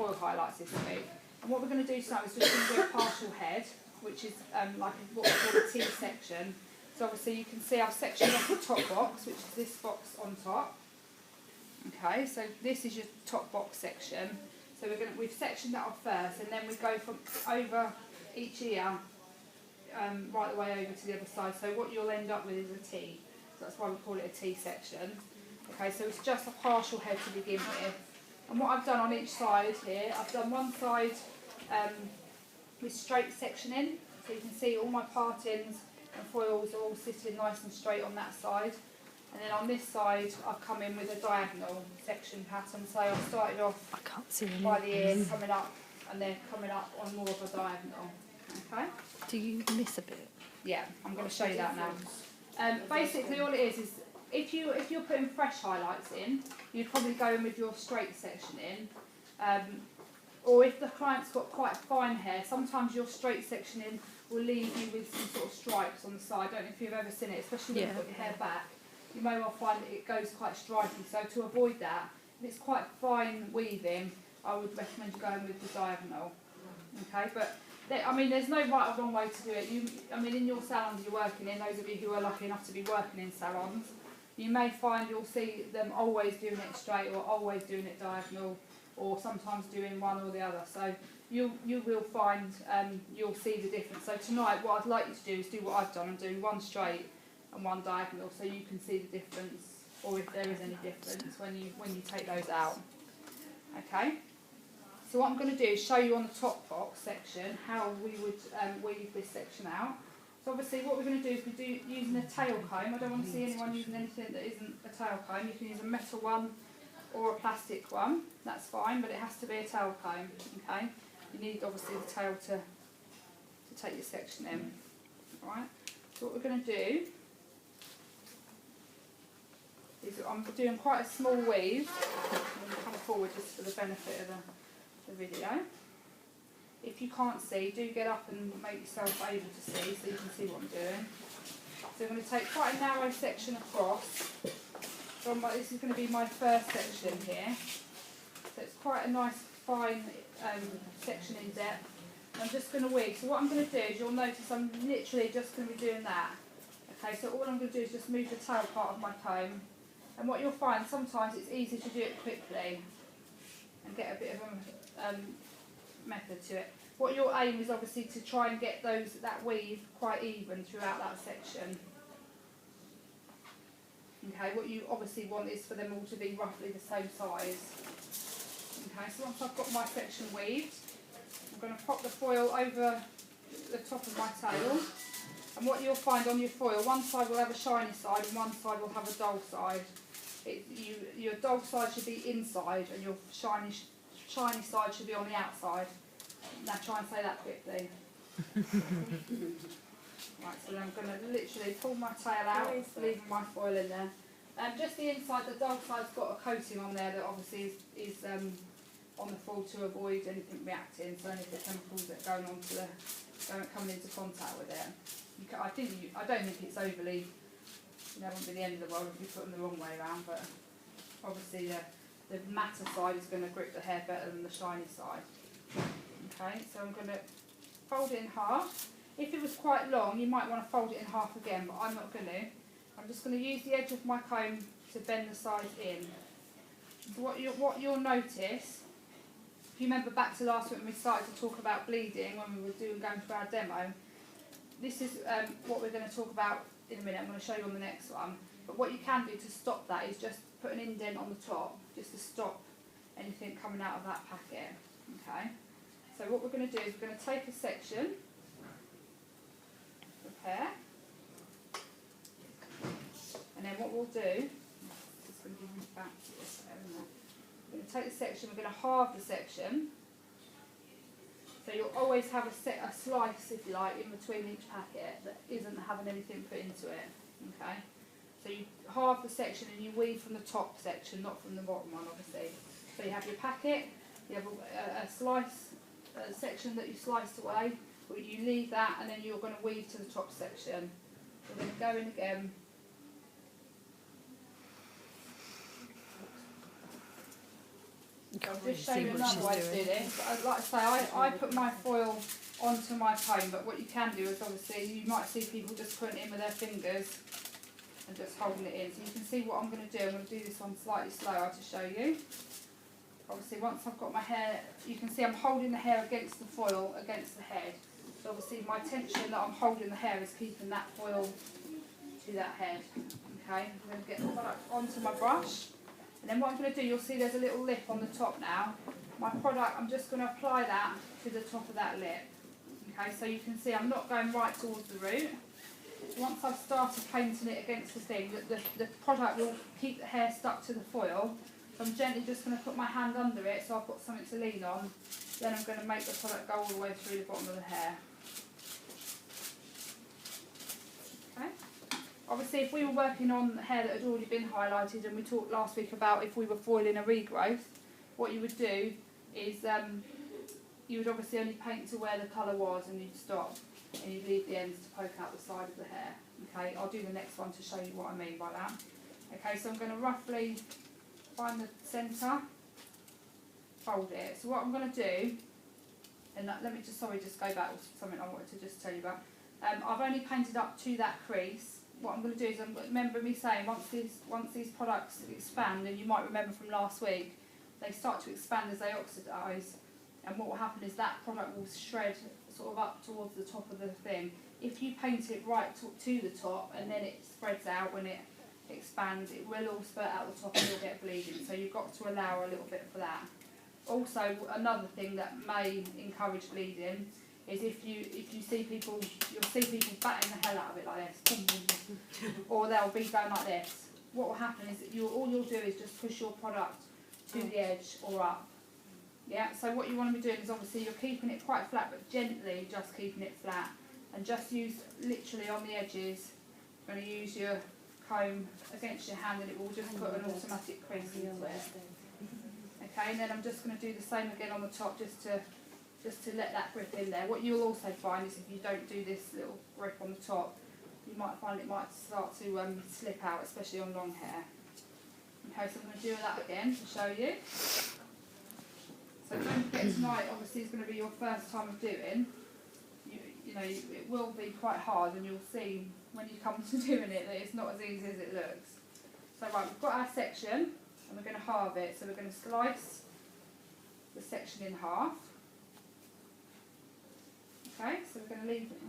foil highlights this week. And what we're going to do now is just going to do a partial head, which is like what we call a T section. So obviously you can see I've sectioned off the top box, which is this box on top. Okay, so this is your top box section. So we've sectioned that off first, and then we go from over each ear, right the way over to the other side. So what you'll end up with is a T. So that's why we call it a T section. Okay, so it's just a partial head to begin with. And what I've done on each side here, I've done one side with straight sectioning. So you can see all my partings and foils are all sitting nice and straight on that side. And then on this side, I've come in with a diagonal section pattern. So I've started off by the ears, coming up, and then coming up on more of a diagonal. Okay? Do you miss a bit? Yeah, I'm going to show you that now. Basically, all it is if you're putting fresh highlights in, you'd probably go in with your straight sectioning. Or if the client's got quite fine hair, sometimes your straight sectioning will leave you with some sort of stripes on the side. I don't know if you've ever seen it, especially when you've got your hair back. You may well find that it goes quite stripy. So to avoid that, if it's quite fine weaving, I would recommend you going with the diagonal. Okay, but I mean, there's no right or wrong way to do it. I mean, in your salons you're working in, those of you who are lucky enough to be working in salons, you may find you'll see them always doing it straight or always doing it diagonal, or sometimes doing one or the other. So you will find you'll see the difference. So tonight, what I'd like you to do is do what I've done and do one straight and one diagonal, so you can see the difference, or if there is any difference when you take those out. Okay. So what I'm going to do is show you on the top box section how we would weave this section out. So obviously what we're going to do is we're using a tail comb. I don't want to see anyone using anything that isn't a tail comb. You can use a metal one or a plastic one. That's fine, but it has to be a tail comb. Okay. You need obviously the tail to take your section in. Alright. So what we're going to do is I'm doing quite a small weave. I'm going to come forward just for the benefit of the video. If you can't see, do get up and make yourself able to see so you can see what I'm doing. So I'm going to take quite a narrow section across. So this is going to be my first section here. So it's quite a nice fine section in depth. I'm just going to weave. So what I'm going to do is you'll notice I'm literally just going to be doing that. Okay, so all I'm going to do is just move the tail part of my comb. And what you'll find, sometimes it's easy to do it quickly and get a bit of a method to it. What your aim is obviously to try and get that weave quite even throughout that section. Okay, what you obviously want is for them all to be roughly the same size. Okay, so once I've got my section weaved, I'm going to pop the foil over the top of my tail. And what you'll find on your foil, one side will have a shiny side and one side will have a dull side. Your dull side should be inside and your shiny side should be on the outside. Now try and say that quickly. Right, so then I'm going to literally pull my tail out, leaving my foil in there. Just the inside, the dull side's got a coating on there that obviously is on the foil to avoid anything reacting, so any of the chemicals that are going on coming into contact with it. I don't think it's overly, it won't be the end of the world if you put them the wrong way around, but obviously the matter side is going to grip the hair better than the shiny side. Okay, so I'm going to fold it in half. If it was quite long, you might want to fold it in half again, but I'm not going to. I'm just going to use the edge of my comb to bend the sides in. So what you'll notice, if you remember back to last week when we started to talk about bleeding, when we were going through our demo, this is what we're going to talk about in a minute. I'm going to show you on the next one. But what you can do to stop that is just put an indent on the top, just to stop anything coming out of that packet. Okay. So what we're going to do is we're going to take a section of hair, and then what we'll do, just going to give you back to this there, isn't it? We're going to take the section, we're going to halve the section. So you'll always have a slice, if you like, in between each packet that isn't having anything put into it. Okay. So you halve the section and you weave from the top section, not from the bottom one, obviously. So you have your packet, you have a section that you sliced away, but you leave that and then you're going to weave to the top section. We're going to go in again. So I'll just show you another way to do this. But like I say, I put my foil onto my comb, but what you can do is obviously you might see people just putting it in with their fingers and just holding it in. So you can see what I'm going to do. I'm going to do this one slightly slower to show you. Obviously once I've got my hair, you can see I'm holding the hair against the foil, against the head. So obviously my tension that I'm holding the hair is keeping that foil to that head. Okay, I'm going to get the product onto my brush. And then what I'm going to do, you'll see there's a little lip on the top now. My product, I'm just going to apply that to the top of that lip. Okay, so you can see I'm not going right towards the root. Once I've started painting it against the thing, the product will keep the hair stuck to the foil. So I'm gently just going to put my hand under it so I've got something to lean on. Then I'm going to make the product go all the way through the bottom of the hair. Okay. Obviously, if we were working on hair that had already been highlighted, and we talked last week about if we were foiling a regrowth, what you would do is you would obviously only paint to where the colour was, and you'd stop, and you'd leave the ends to poke out the side of the hair. Okay, I'll do the next one to show you what I mean by that. Okay, so I'm going to roughly find the centre, fold it. So what I'm going to do, and let me just go back to something I wanted to just tell you about. I've only painted up to that crease. What I'm going to do is, remember me saying, once these products expand, and you might remember from last week, they start to expand as they oxidise, and what will happen is that product will shred sort of up towards the top of the thing. If you paint it right to the top and then it spreads out when it expands, it will all spurt out the top and you'll get bleeding, so you've got to allow a little bit for that. Also, another thing that may encourage bleeding is if you see people, you'll see people batting the hell out of it like this, or they'll be going like this. What will happen is that all you'll do is just push your product to the edge or up. Yeah. So what you want to be doing is obviously you're keeping it quite flat, but gently just keeping it flat, and just use literally on the edges. You're going to use your comb against your hand, and it will just put an automatic crease into it. Okay, and then I'm just going to do the same again on the top, just to let that grip in there. What you'll also find is if you don't do this little grip on the top, you might find it might start to slip out, especially on long hair. Okay, so I'm going to do that again to show you. So don't forget tonight, obviously, is going to be your first time of doing. You know, it will be quite hard, and you'll see when you come to doing it that it's not as easy as it looks. So right, we've got our section, and we're going to halve it. So we're going to slice the section in half. Okay, so we're going to leave it,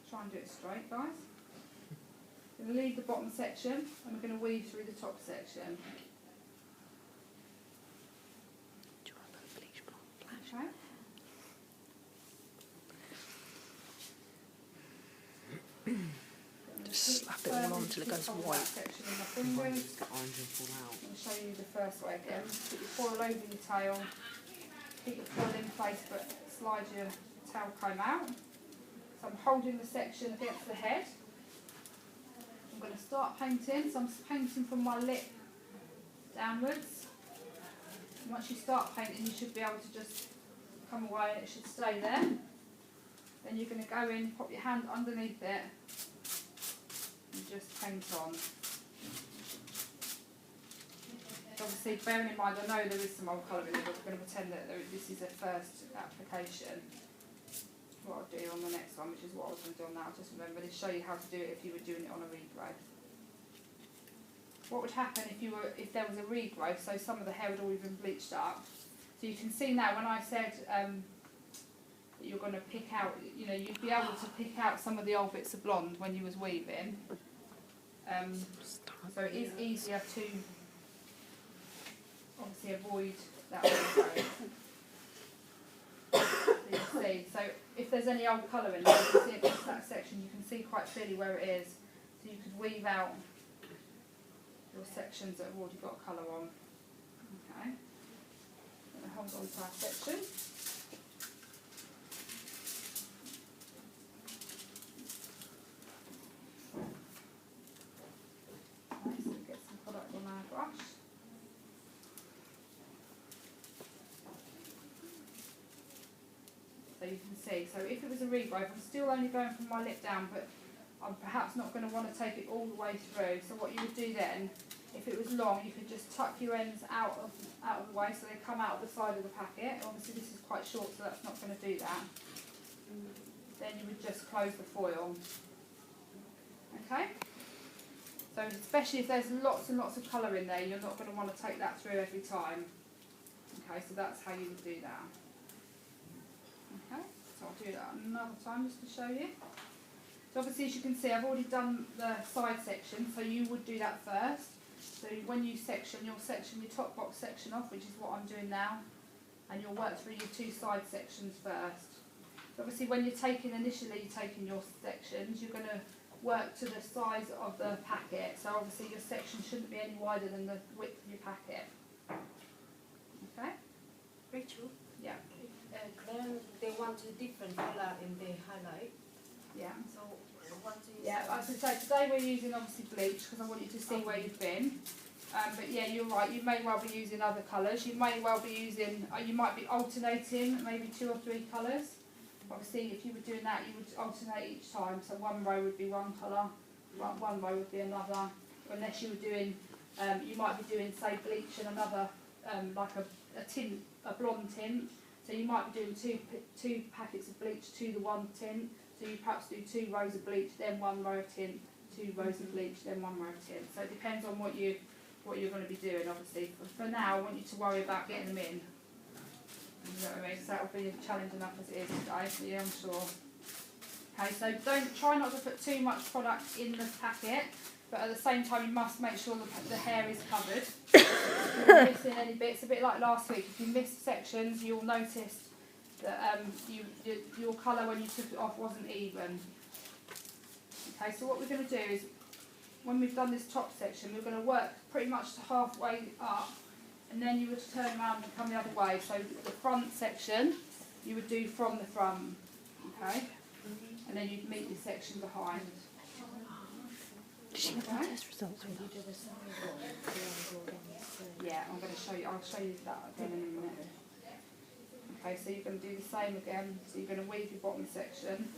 try and do it straight, guys. We're going to leave the bottom section, and we're going to weave through the top section. Okay. Just slap it all on until it goes white. I'm going to show you the first way again. Put your foil over your tail, keep the foil in place, but slide your tail comb out. So I'm holding the section against the head. I'm going to start painting, so I'm painting from my lip downwards. And once you start painting, you should be able to just come away and it should stay there. Then you're going to go in, pop your hand underneath it and just paint on. Obviously, bearing in mind, I know there is some old colour in there, but we're going to pretend that this is a first application. What I'll do on the next one, which is what I was going to do on that, I'll just remember to show you how to do it if you were doing it on a regrowth. What would happen if there was a regrowth, so some of the hair had already been bleached up. So you can see now when I said that you're going to pick out, you know, you'd be able to pick out some of the old bits of blonde when you was weaving. So it is easier to obviously avoid that regrowth. So you see, so if there's any old colour in there, you can see across that section, you can see quite clearly where it is. So you could weave out your sections that have already got colour on. Okay. I'm going to hold on to our section. Right, so get some product on our brush. So you can see, so if it was a regrowth, I'm still only going from my lip down, but I'm perhaps not going to want to take it all the way through. So what you would do then, if it was long, you could just tuck your ends out of the way so they come out of the side of the packet. Obviously this is quite short, so that's not going to do that. Then you would just close the foil. Okay? So especially if there's lots and lots of colour in there, you're not going to want to take that through every time. Okay, so that's how you would do that. Okay, so I'll do that another time just to show you. So obviously, as you can see, I've already done the side section, so you would do that first. So when you section, you'll section your top box section off, which is what I'm doing now, and you'll work through your two side sections first. So obviously, when you're taking your sections, you're going to work to the size of the packet. So obviously, your section shouldn't be any wider than the width of your packet. Okay? Rachel? Yeah. Then they want a different colour in the highlight. Yeah. So what do you Yeah, as I say, today we're using obviously bleach because I want you to see where you've been. But yeah, you're right, you may well be using other colours. You may well be using, you might be alternating maybe 2 or 3 colours. Obviously, if you were doing that, you would alternate each time. So one row would be one colour, one row would be another. Unless you were doing, you might be doing, say, bleach and another, like a tint, a blonde tint. So you might be doing two packets of bleach to the one tint. So you perhaps do 2 rows of bleach, then 1 row of tint, 2 rows of bleach, then 1 row of tint. So it depends on what you're going to be doing, obviously. For now, I want you to worry about getting them in. You know what I mean? So that'll be a challenge enough as it is today, so yeah, I'm sure. Okay, so try not to put too much product in the packet, but at the same time you must make sure the hair is covered. If you're missing any bits, a bit like last week, if you missed sections, you'll notice that your colour when you took it off wasn't even. Okay, so what we're going to do is, when we've done this top section, we're going to work pretty much to halfway up, and then you would turn around and come the other way. So the front section, you would do from the front, okay? And then you'd meet the section behind. Did she have the test results with her? Yeah, I'm going to show you, I'll show you that again in a minute. Okay, so you're going to do the same again. So you're going to weave your bottom section.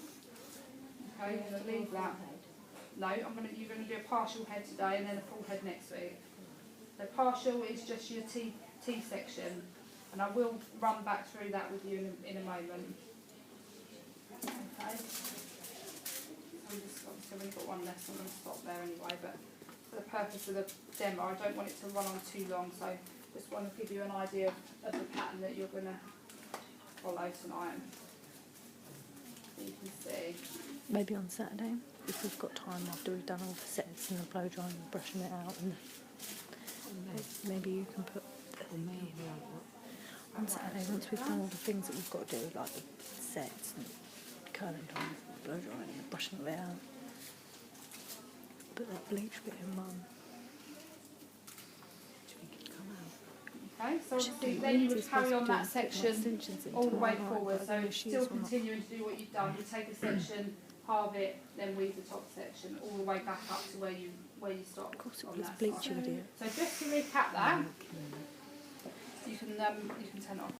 Okay, you're going to leave that. No, you're going to do a partial head today and then a full head next week. The partial is just your T section, and I will run back through that with you in a moment. Okay. So we've got one less, I'm going to stop there anyway, but for the purpose of the demo, I don't want it to run on too long, so just want to give you an idea of the pattern that you're going to follow tonight. So you can see. Maybe on Saturday, if we've got time after we've done all the sets and the blow drying and brushing it out, and maybe you can put on Saturday, once we've done all the things that we've got to do, like the sets and curling time, blow drying and brushing it out, put that bleach bit in mum. Okay, so obviously then you would carry on that section all the way forward, so still continuing to do what you've done. You take a section, halve it, then weave the top section all the way back up to where you stopped. Of course it was bleach, you idiot. So just to recap that, you can turn it off.